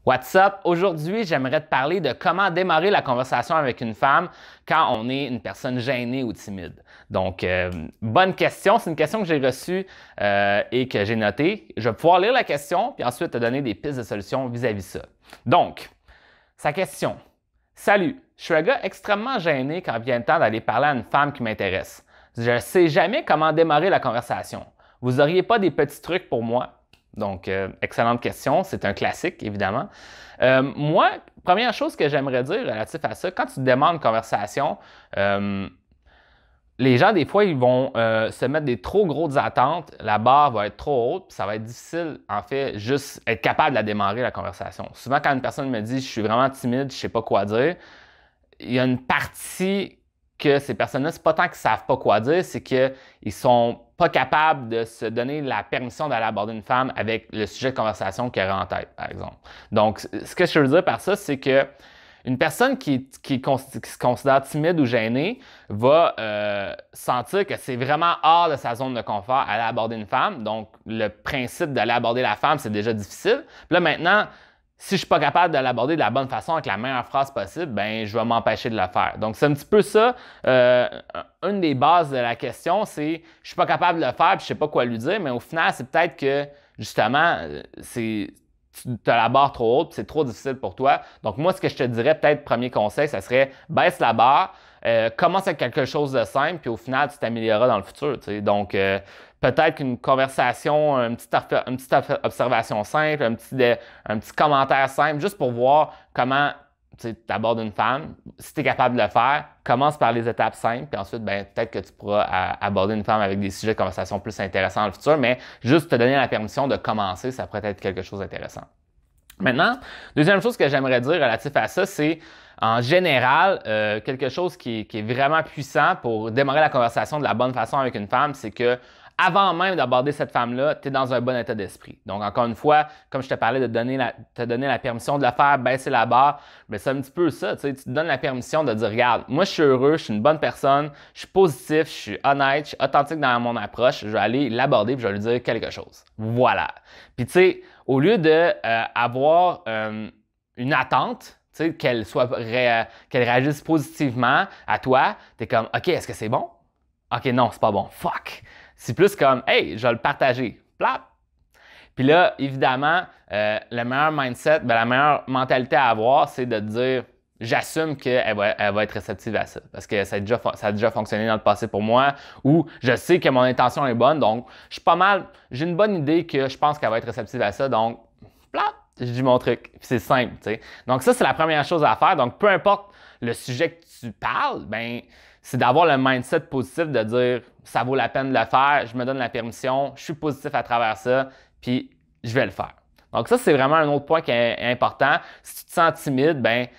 What's up? Aujourd'hui, j'aimerais te parler de comment démarrer la conversation avec une femme quand on est une personne gênée ou timide. Donc, bonne question. C'est une question que j'ai reçue et que j'ai notée. Je vais pouvoir lire la question puis ensuite te donner des pistes de solutions vis-à-vis de ça. Donc, sa question. Salut, je suis un gars extrêmement gêné quand vient le temps d'aller parler à une femme qui m'intéresse. Je ne sais jamais comment démarrer la conversation. Vous n'auriez pas des petits trucs pour moi? Donc, excellente question. C'est un classique, évidemment. Moi, première chose que j'aimerais dire relatif à ça, quand tu demandes une conversation, les gens, des fois, ils vont se mettre des trop grosses attentes. La barre va être trop haute, puis ça va être difficile, en fait, juste être capable de la démarrer, la conversation. Souvent, quand une personne me dit « je suis vraiment timide, je ne sais pas quoi dire », il y a une partie que ces personnes-là, c'est pas tant qu'ils ne savent pas quoi dire, c'est qu'ils ne sont pas capables de se donner la permission d'aller aborder une femme avec le sujet de conversation qu'ils auraient en tête, par exemple. Donc, ce que je veux dire par ça, c'est que une personne qui se considère timide ou gênée va sentir que c'est vraiment hors de sa zone de confort aller aborder une femme. Donc, le principe d'aller aborder la femme, c'est déjà difficile. Puis là, maintenant, si je ne suis pas capable de l'aborder de la bonne façon avec la meilleure phrase possible, ben je vais m'empêcher de le faire. Donc, c'est un petit peu ça. Une des bases de la question, c'est je ne suis pas capable de le faire et je ne sais pas quoi lui dire, mais au final, c'est peut-être que, justement, tu as la barre trop haute, c'est trop difficile pour toi. Donc, moi, ce que je te dirais, peut-être, premier conseil, ça serait baisse la barre, commence avec quelque chose de simple, puis au final, tu t'amélioreras dans le futur. Donc, peut-être qu'une conversation, une petite observation simple, un petit commentaire simple, juste pour voir comment tu abordes une femme. Si tu es capable de le faire, commence par les étapes simples, puis ensuite, ben, peut-être que tu pourras aborder une femme avec des sujets de conversation plus intéressants dans le futur, mais juste te donner la permission de commencer, ça pourrait être quelque chose d'intéressant. Maintenant, deuxième chose que j'aimerais dire relatif à ça, c'est en général, quelque chose qui est vraiment puissant pour démarrer la conversation de la bonne façon avec une femme, c'est que avant même d'aborder cette femme-là, tu es dans un bon état d'esprit. Donc, encore une fois, comme je te parlais de te donner la permission de le faire, baisser la barre, bien, c'est un petit peu ça. Tu te donnes la permission de dire, regarde, moi, je suis heureux, je suis une bonne personne, je suis positif, je suis honnête, je suis authentique dans mon approche, je vais aller l'aborder et je vais lui dire quelque chose. Voilà. Puis, tu sais, au lieu d'avoir une attente, qu'elle réagisse positivement à toi, tu es comme, OK, est-ce que c'est bon? OK, non, c'est pas bon. Fuck! C'est plus comme, hey, je vais le partager. Plap! Puis là, évidemment, le meilleur mindset, la meilleure mentalité à avoir, c'est de dire, j'assume qu'elle va être réceptive à ça. Parce que ça a déjà fonctionné dans le passé pour moi, ou je sais que mon intention est bonne, donc je suis pas mal, j'ai une bonne idée que je pense qu'elle va être réceptive à ça, donc, plap! Je dis mon truc. C'est simple, tu sais. Donc ça, c'est la première chose à faire. Donc, peu importe le sujet que tu parles, ben c'est d'avoir le mindset positif de dire ça vaut la peine de le faire, je me donne la permission, je suis positif à travers ça, puis je vais le faire. Donc ça, c'est vraiment un autre point qui est important. Si tu te sens timide, ben tu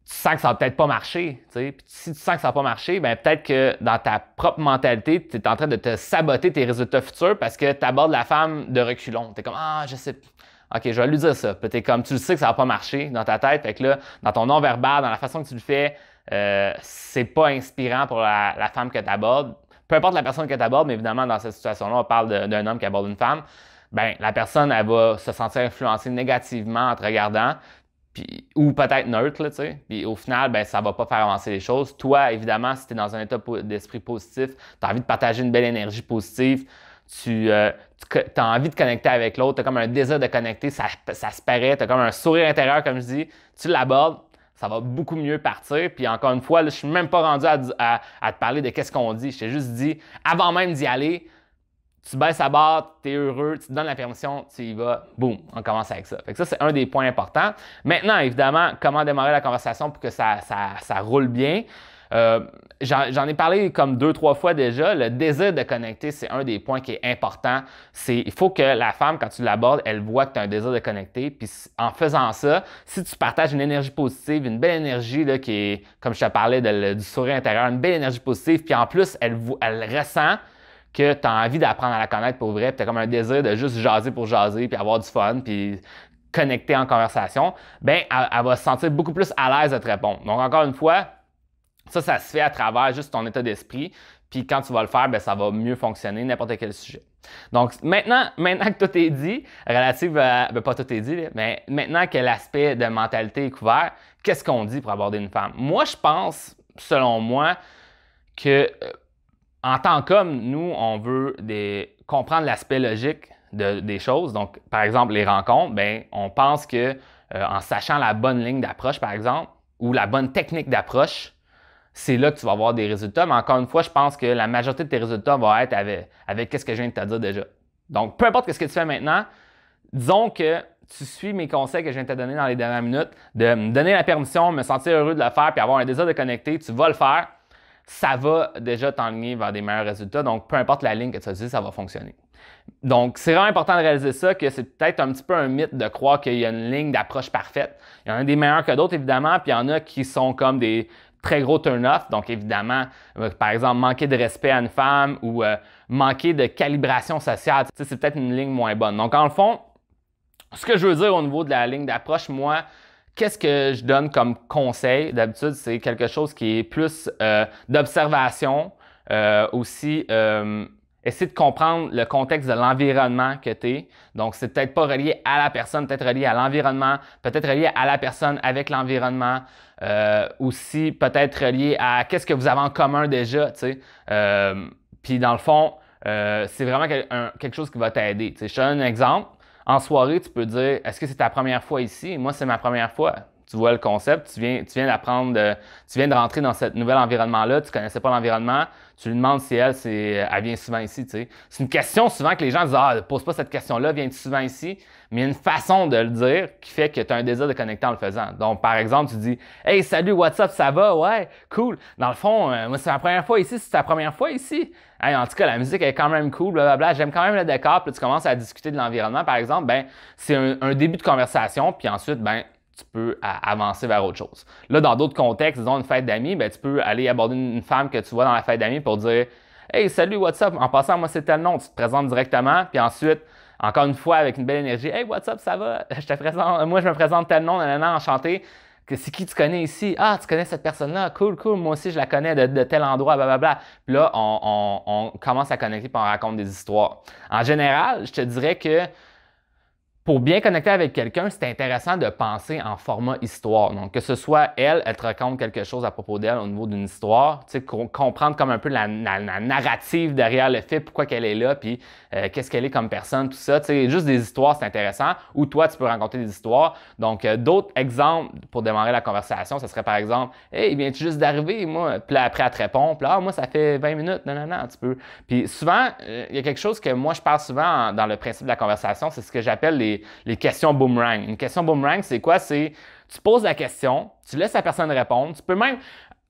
sens que ça va peut-être pas marcher. Puis si tu sens que ça va pas marcher, ben peut-être que dans ta propre mentalité, tu es en train de te saboter tes résultats futurs parce que tu abordes la femme de reculons. Tu es comme ah, je sais. OK, je vais lui dire ça. Puis t'es comme tu le sais que ça va pas marcher dans ta tête. Fait que là, dans ton non-verbal, dans la façon que tu le fais, c'est pas inspirant pour la femme que tu abordes. Peu importe la personne que tu abordes, mais évidemment, dans cette situation-là, on parle d'un homme qui aborde une femme. Ben, la personne, elle va se sentir influencée négativement en te regardant, puis, ou peut-être neutre, là, tu sais. Puis au final, ben, ça va pas faire avancer les choses. Toi, évidemment, si tu es dans un état d'esprit positif, tu as envie de partager une belle énergie positive, tu as envie de connecter avec l'autre, tu as comme un désir de connecter, ça se paraît, tu as comme un sourire intérieur, comme je dis, tu l'abordes, ça va beaucoup mieux partir. Puis encore une fois, là, je ne suis même pas rendu à te parler de qu'est-ce qu'on dit. Je t'ai juste dit, avant même d'y aller, tu baisses la barre, tu es heureux, tu te donnes la permission, tu y vas, boum, on commence avec ça. Fait que ça, c'est un des points importants. Maintenant, évidemment, comment démarrer la conversation pour que ça roule bien. J'en ai parlé comme 2-3 fois déjà. Le désir de connecter, c'est un des points qui est important. Il faut que la femme, quand tu l'abordes, elle voit que tu as un désir de connecter. Puis en faisant ça, si tu partages une énergie positive, une belle énergie là, qui est, comme je te parlais, du sourire intérieur, une belle énergie positive, puis en plus, elle ressent que tu as envie d'apprendre à la connaître pour vrai, puis tu as comme un désir de juste jaser pour jaser, puis avoir du fun, puis connecter en conversation, bien, elle va se sentir beaucoup plus à l'aise de te répondre. Donc, encore une fois, ça se fait à travers juste ton état d'esprit. Puis quand tu vas le faire, ben, ça va mieux fonctionner, n'importe quel sujet. Donc, maintenant que tout est dit, relative à, ben, pas tout est dit, là, mais maintenant que l'aspect de mentalité est couvert, qu'est-ce qu'on dit pour aborder une femme? Moi, je pense, selon moi, que en tant qu'homme, nous, on veut comprendre l'aspect logique des choses. Donc, par exemple, les rencontres, ben, on pense que en sachant la bonne ligne d'approche, par exemple, ou la bonne technique d'approche, c'est là que tu vas avoir des résultats. Mais encore une fois, je pense que la majorité de tes résultats vont être avec ce que je viens de te dire déjà. Donc, peu importe ce que tu fais maintenant, disons que tu suis mes conseils que je viens de te donner dans les dernières minutes, de me donner la permission, me sentir heureux de le faire, puis avoir un désir de connecter, tu vas le faire. Ça va déjà t'enligner vers des meilleurs résultats. Donc, peu importe la ligne que tu utilises, ça va fonctionner. Donc, c'est vraiment important de réaliser ça, que c'est peut-être un petit peu un mythe de croire qu'il y a une ligne d'approche parfaite. Il y en a des meilleurs que d'autres, évidemment, puis il y en a qui sont comme des très gros turn-off. Donc, évidemment, par exemple, manquer de respect à une femme ou manquer de calibration sociale, c'est peut-être une ligne moins bonne. Donc, en le fond, ce que je veux dire au niveau de la ligne d'approche, moi, qu'est-ce que je donne comme conseil? D'habitude, c'est quelque chose qui est plus d'observation, aussi essayer de comprendre le contexte de l'environnement que tu es. Donc, c'est peut-être pas relié à la personne, peut-être relié à l'environnement, peut-être relié à la personne avec l'environnement, aussi peut-être relié à qu'est-ce que vous avez en commun déjà, tu sais. Puis dans le fond, c'est vraiment quelque chose qui va t'aider. Je te donne un exemple. En soirée, tu peux dire, est-ce que c'est ta première fois ici? Moi, c'est ma première fois. Tu vois le concept, tu viens d'apprendre, tu viens de rentrer dans ce nouvel environnement-là, tu ne connaissais pas l'environnement, tu lui demandes si elle vient souvent ici. Tu sais. C'est une question souvent que les gens disent, ah, pose pas cette question-là, viens-tu souvent ici? Mais il y a une façon de le dire qui fait que tu as un désir de connecter en le faisant. Donc, par exemple, tu dis, hey, salut, what's up, ça va? Ouais, cool. Dans le fond, moi, c'est ma première fois ici, c'est ta première fois ici. Hey, en tout cas, la musique est quand même cool, blablabla. J'aime quand même le décor. Puis tu commences à discuter de l'environnement, par exemple, ben, c'est un début de conversation. Puis ensuite, ben, tu peux avancer vers autre chose. Là, dans d'autres contextes, disons une fête d'amis, ben, tu peux aller aborder une femme que tu vois dans la fête d'amis pour dire hey, salut, what's up? En passant, moi, c'est tel nom. Tu te présentes directement. Puis ensuite, encore une fois, avec une belle énergie, hey, what's up, ça va? Moi, je me présente tel nom, nanana, enchanté. C'est qui tu connais ici? Ah, tu connais cette personne-là? Cool, cool. Moi aussi, je la connais de tel endroit, blablabla. Puis là, on commence à connecter puis on raconte des histoires. En général, je te dirais que pour bien connecter avec quelqu'un, c'est intéressant de penser en format histoire. Donc, que ce soit elle te raconte quelque chose à propos d'elle au niveau d'une histoire, tu sais, comprendre comme un peu la narrative derrière le fait, pourquoi qu'elle est là, puis qu'est-ce qu'elle est comme personne, tout ça. Tu sais, juste des histoires, c'est intéressant. Ou toi, tu peux raconter des histoires. Donc, d'autres exemples pour démarrer la conversation, ce serait par exemple, hey, viens-tu juste d'arriver, moi? Puis là, après, elle te répond. Puis là, ah, moi, ça fait 20 minutes. Non, tu peux. Puis souvent, il y a quelque chose que moi, je parle souvent dans le principe de la conversation, c'est ce que j'appelle les questions boomerang. Une question boomerang, c'est quoi? C'est tu poses la question, tu laisses la personne répondre, tu peux même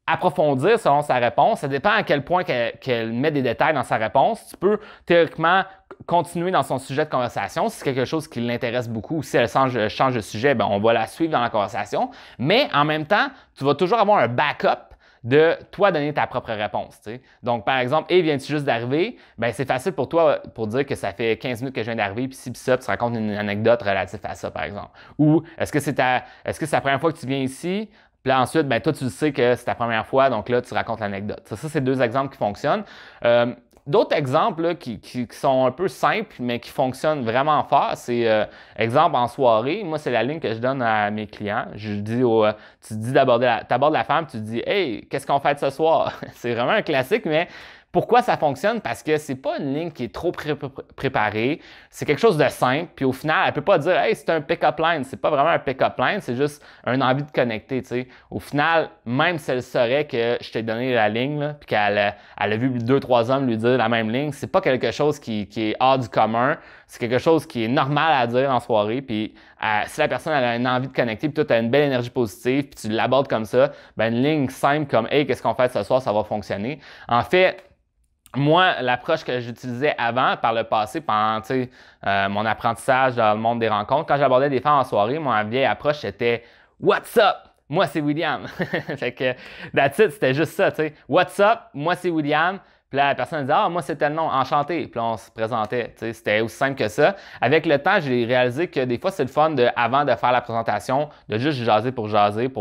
approfondir selon sa réponse. Ça dépend à quel point qu'elle met des détails dans sa réponse. Tu peux théoriquement continuer dans son sujet de conversation si c'est quelque chose qui l'intéresse beaucoup. Si elle change de sujet, ben, on va la suivre dans la conversation. Mais en même temps, tu vas toujours avoir un backup de toi donner ta propre réponse. T'sais. Donc, par exemple, hey, viens-tu juste d'arriver? Ben, c'est facile pour toi pour dire que ça fait 15 minutes que je viens d'arriver, puis ci, puis ça, puis tu racontes une anecdote relative à ça, par exemple. Ou est-ce que c'est la première fois que tu viens ici? Puis là, ensuite, ben, toi, tu sais que c'est ta première fois, donc là, tu racontes l'anecdote. Ça, c'est deux exemples qui fonctionnent. D'autres exemples là, qui sont un peu simples, mais qui fonctionnent vraiment fort, c'est exemple en soirée. Moi, c'est la ligne que je donne à mes clients. Je dis tu dis t'abordes la femme, tu dis hey, qu'est-ce qu'on fait ce soir? C'est vraiment un classique, mais pourquoi ça fonctionne? Parce que c'est pas une ligne qui est trop préparée. C'est quelque chose de simple. Puis au final, elle peut pas dire hey, c'est un pick-up line. C'est pas vraiment un pick-up line, c'est juste un envie de connecter. T'sais. Au final, même si elle saurait que je t'ai donné la ligne, là, puis qu'elle a vu 2-3 hommes lui dire la même ligne, c'est pas quelque chose qui est hors du commun. C'est quelque chose qui est normal à dire en soirée. Puis si la personne elle a une envie de connecter, puis toi, tu as une belle énergie positive, puis tu l'abordes comme ça, ben une ligne simple comme hey, qu'est-ce qu'on fait ce soir, ça va fonctionner. En fait, moi, l'approche que j'utilisais avant, par le passé, pendant mon apprentissage dans le monde des rencontres, quand j'abordais des femmes en soirée, ma vieille approche, c'était « What's up? Moi, c'est William. » Fait que, that's it, c'était juste ça, tu sais. « What's up? Moi, c'est William. » Puis là, la personne dit « Ah, moi, c'est tel nom, enchanté. » Puis là, on se présentait. C'était aussi simple que ça. Avec le temps, j'ai réalisé que des fois, c'est le fun, avant de faire la présentation, de juste jaser, pour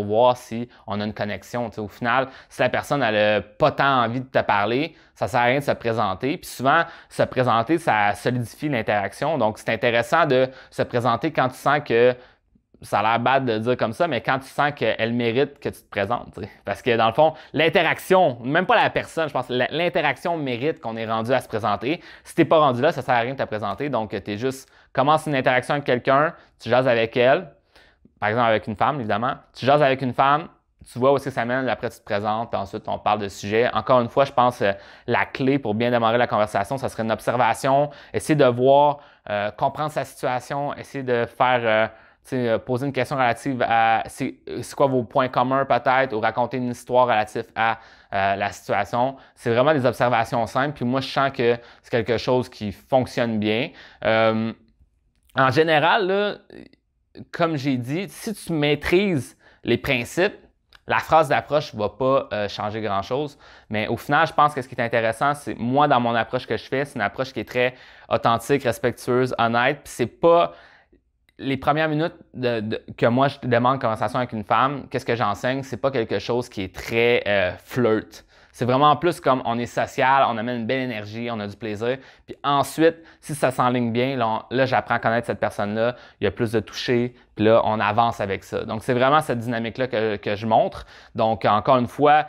voir si on a une connexion. Au final, si la personne n'a pas tant envie de te parler, ça ne sert à rien de se présenter. Puis souvent, se présenter, ça solidifie l'interaction. Donc, c'est intéressant de se présenter quand tu sens que ça a l'air bad de le dire comme ça, mais quand tu sens qu'elle mérite que tu te présentes. T'sais. Parce que dans le fond, l'interaction, même pas la personne, je pense, l'interaction mérite qu'on est rendu à se présenter. Si tu n'es pas rendu là, ça ne sert à rien de te présenter. Donc, tu es juste, commence une interaction avec quelqu'un, tu jases avec elle, par exemple avec une femme, évidemment. Tu jases avec une femme, tu vois où est-ce que ça mène, après tu te présentes, puis ensuite on parle de sujet. Encore une fois, je pense que la clé pour bien démarrer la conversation, ça serait une observation, essayer de voir, comprendre sa situation, essayer de faire... poser une question relative à c'est quoi vos points communs peut-être ou raconter une histoire relative à la situation. C'est vraiment des observations simples. Puis moi, je sens que c'est quelque chose qui fonctionne bien. En général, là, comme j'ai dit, si tu maîtrises les principes, la phrase d'approche ne va pas changer grand-chose. Mais au final, je pense que ce qui est intéressant, c'est moi, dans mon approche que je fais, c'est une approche qui est très authentique, respectueuse, honnête. Puis c'est pas... Les premières minutes que moi, je demande une conversation avec une femme, qu'est-ce que j'enseigne? C'est pas quelque chose qui est très flirt. C'est vraiment plus comme on est social, on amène une belle énergie, on a du plaisir. Puis ensuite, si ça s'enligne bien, là j'apprends à connaître cette personne-là, il y a plus de toucher, puis là, on avance avec ça. Donc, c'est vraiment cette dynamique-là que je montre. Donc, encore une fois,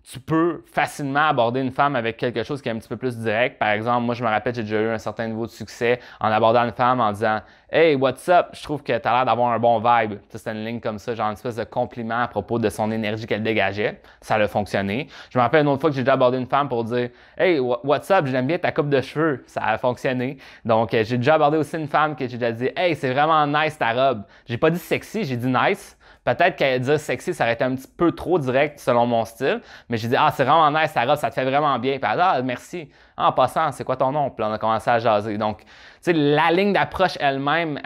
tu peux facilement aborder une femme avec quelque chose qui est un petit peu plus direct. Par exemple, moi, je me rappelle, j'ai déjà eu un certain niveau de succès en abordant une femme en disant « Hey, what's up? Je trouve que tu as l'air d'avoir un bon vibe. » C'était une ligne comme ça, genre une espèce de compliment à propos de son énergie qu'elle dégageait. Ça a fonctionné. Je me rappelle une autre fois que j'ai déjà abordé une femme pour dire « Hey, what's up? J'aime bien ta coupe de cheveux. » Ça a fonctionné. Donc, j'ai déjà abordé aussi une femme que j'ai déjà dit « Hey, c'est vraiment nice ta robe. » J'ai pas dit sexy, j'ai dit nice. Peut-être qu'elle dire sexy, ça aurait été un petit peu trop direct selon mon style, mais j'ai dit « Ah, c'est vraiment nice, ta robe, ça te fait vraiment bien. » Puis elle dit « Ah, merci. Ah, en passant, c'est quoi ton nom? » Puis on a commencé à jaser. Donc, tu sais, la ligne d'approche elle-même,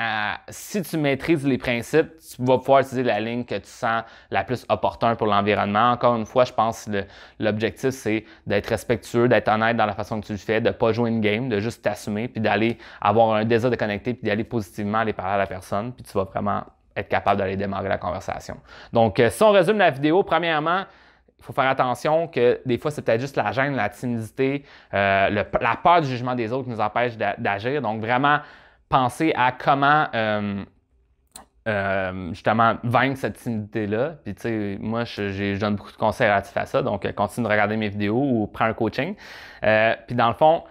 si tu maîtrises les principes, tu vas pouvoir utiliser la ligne que tu sens la plus opportune pour l'environnement. Encore une fois, je pense que l'objectif, c'est d'être respectueux, d'être honnête dans la façon que tu le fais, de ne pas jouer une game, de juste t'assumer, puis d'aller avoir un désir de connecter, puis d'aller positivement aller parler à la personne, puis tu vas vraiment être capable d'aller démarrer la conversation. Donc, si on résume la vidéo, premièrement, il faut faire attention que des fois, c'est peut-être juste la gêne, la timidité, la peur du jugement des autres qui nous empêche d'agir. Donc, vraiment, penser à comment justement vaincre cette timidité-là. Puis, tu sais, moi, je donne beaucoup de conseils relatifs à ça. Donc, continue de regarder mes vidéos ou prends un coaching. Puis, dans le fond,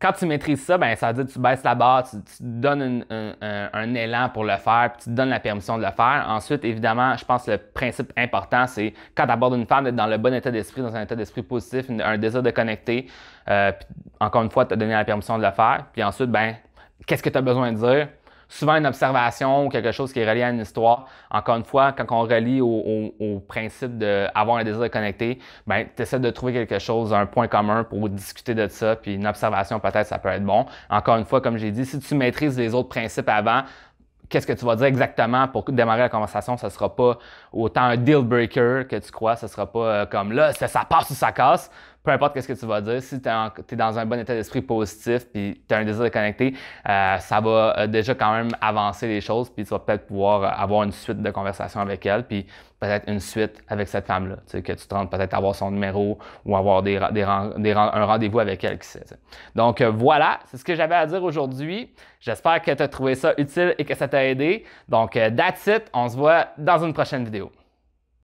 quand tu maîtrises ça, ben, ça veut dire que tu baisses la barre, tu te donnes un élan pour le faire, puis tu te donnes la permission de le faire. Ensuite, évidemment, je pense que le principe important, c'est quand tu abordes une femme, d'être dans le bon état d'esprit, dans un état d'esprit positif, un désir de connecter. Puis, encore une fois, tu as donné la permission de le faire. Puis ensuite, ben, qu'est-ce que tu as besoin de dire? Souvent, une observation ou quelque chose qui est relié à une histoire. Encore une fois, quand on relie au principe d'avoir un désir de connecter, ben, tu essaies de trouver quelque chose, un point commun pour discuter de ça, puis une observation, peut-être, ça peut être bon. Encore une fois, comme j'ai dit, si tu maîtrises les autres principes avant, qu'est-ce que tu vas dire exactement pour démarrer la conversation? Ça ne sera pas autant un deal breaker que tu crois. Ce ne sera pas comme là, ça passe ou ça casse. Peu importe ce que tu vas dire, si tu es dans un bon état d'esprit positif puis tu as un désir de connecter, ça va déjà quand même avancer les choses puis tu vas peut-être pouvoir avoir une suite de conversation avec elle puis peut-être une suite avec cette femme-là, tu sais, que tu te rends peut-être avoir son numéro ou avoir un rendez-vous avec elle, qui sait. T'sais. Donc voilà, c'est ce que j'avais à dire aujourd'hui. J'espère que tu as trouvé ça utile et que ça t'a aidé. Donc that's it, on se voit dans une prochaine vidéo.